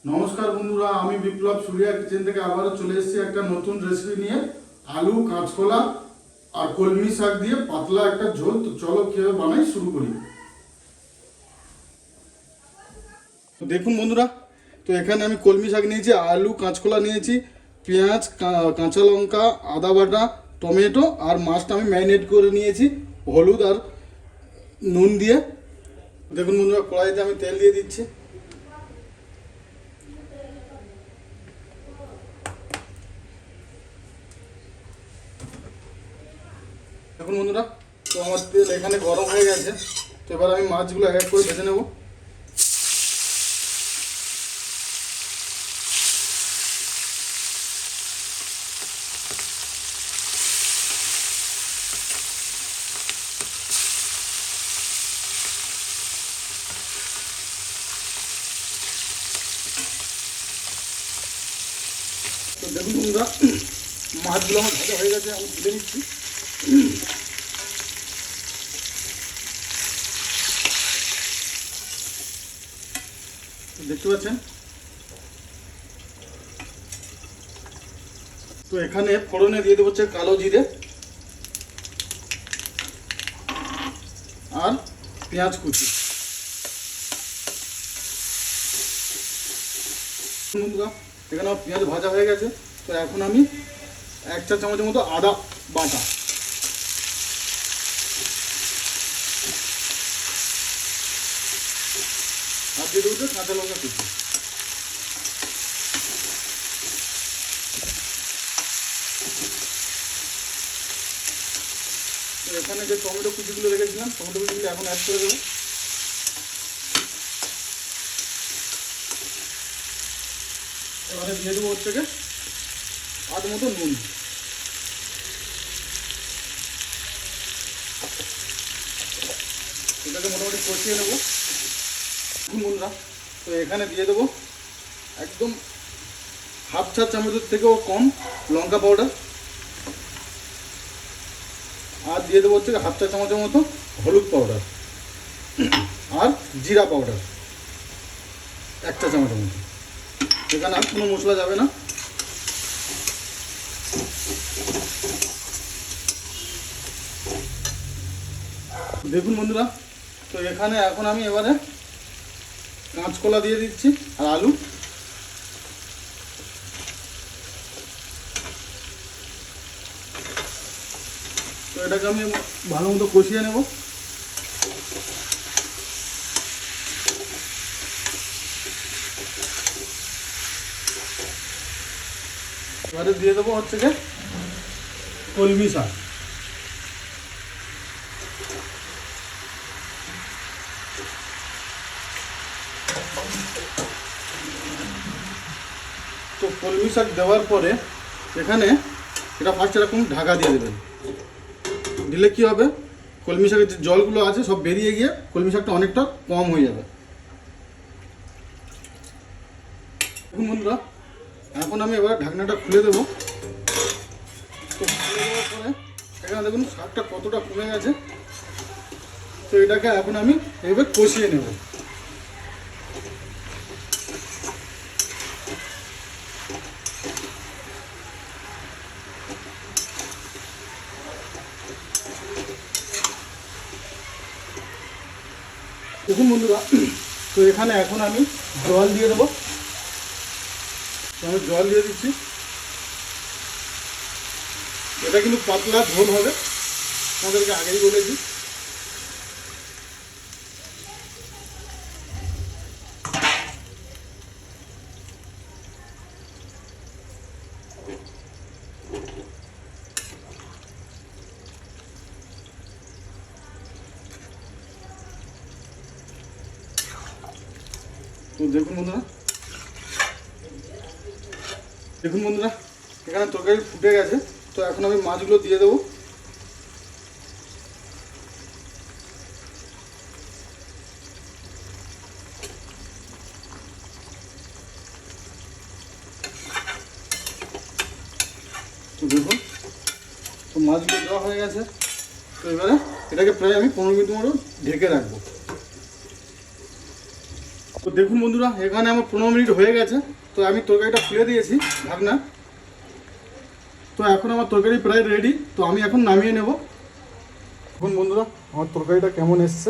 নমস্কার বন্ধুরা, আমি বিপ্লব সুরিয়া কিচেন থেকে আবারও চলে এসেছি একটা নতুন রেসিপি নিয়ে। আলু, কাঁচকলা আর কলমি শাক দিয়ে পাতলা একটা ঝোল। তো চলো কিভাবে বানাই শুরু করি। তো দেখুন বন্ধুরা, তো এখানে আমি কলমি শাক নিয়েছি, আলু, কাঁচকলা নিয়েছি, পেঁয়াজ, কাঁচা লঙ্কা, আদা বাটা, টমেটো আর মাছটা আমি ম্যারিনেট করে নিয়েছি হলুদ আর নুন দিয়ে। দেখুন বন্ধুরা, কড়াইতে আমি তেল দিয়ে দিচ্ছি। দেখুন বন্ধুরা, তো আমার তেল এখানে গরম হয়ে গেছে। তো এবার আমি মাছগুলো এক এক করে ভেজে নেব। তো দেখুন বন্ধুরা, মাছগুলো আমার ভাজা হয়ে গেছে, আমি তুলে নিচ্ছি। দেখতে পাচ্ছেন, তো এখানে ফোড়নে দিয়ে দেবো হচ্ছে কালো জিরে আর পেঁয়াজ কুচি। বন্ধুরা, এখানে আমার পেঁয়াজ ভাজা হয়ে গেছে। তো এখন আমি 1 চা চামচের মতো আদা বাটা, আর দিয়ে দেবো কাঁচা লঙ্কা কুচি। তো এখানে যে টমেটো কুচিগুলো রেখেছিলাম, টমেটো কুচিগুলো এখন অ্যাড করে দেবো। এবারে দিয়ে দেবো হচ্ছে আধ মতো নুন। এটাকে মোটামুটি কষিয়ে নেবো বন্ধুরা। তো এখানে দিয়ে দেবো একদম 1/2 চা চামচের থেকেও কম লঙ্কা পাউডার, আর দিয়ে দেবো হচ্ছে 1/2 চা চামচের মতো হলুদ পাউডার, আর জিরা পাউডার 1 চা চামচের মতো। এখানে আর কোনো মশলা যাবে না। দেখুন বন্ধুরা, তো এখানে এখন আমি এবারে কাঁচকলা দিয়ে দিচ্ছি আর আলু। তো এটাকে আমি ভালো মতো কষিয়ে নেব। এবারে দিয়ে দেবো হচ্ছে কলমি শাক। তো কলমি শাক দেওয়ার পরে এখানে এটা ফার্স্ট এরকম ঢাকা দিয়ে দেবেন। দিলে কি হবে, কলমি শাকের যে জলগুলো আছে সব বেরিয়ে গিয়ে কলমি শাকটা অনেকটা কম হয়ে যাবে। দেখুন বন্ধুরা, এখন আমি এবার ঢাকনাটা খুলে দেবো। তো খুলে দেওয়ার পরে এখানে দেখুন শাকটা কতটা কমে গেছে। তো এটাকে এখন আমি এইভাবে কষিয়ে নেব। দেখুন বন্ধুরা, তো এখানে এখন আমি জল দিয়ে দেবো। আমি জল দিয়ে দিচ্ছি। এটা কিন্তু পাতলা ঝোল হবে, আমাদেরকে আগেই বলেছি। তো দেখুন বন্ধুরা, এখানে তরকারি ফুটে গেছে। তো এখন আমি মাছগুলো দিয়ে দেবো। তো দেখুন, তো মাছগুলো দেওয়া হয়ে গেছে। তো এবারে এটাকে প্রায় আমি 15 মিনিট মতো ঢেকে রাখবো। তো দেখুন বন্ধুরা, এখানে আমার 15 মিনিট হয়ে গেছে। তো আমি তরকারিটা খুলে দিয়েছি ঢাকনা। তো এখন আমার তরকারি প্রায় রেডি। তো আমি এখন নামিয়ে নেব। দেখুন বন্ধুরা, আমার তরকারিটা কেমন এসছে।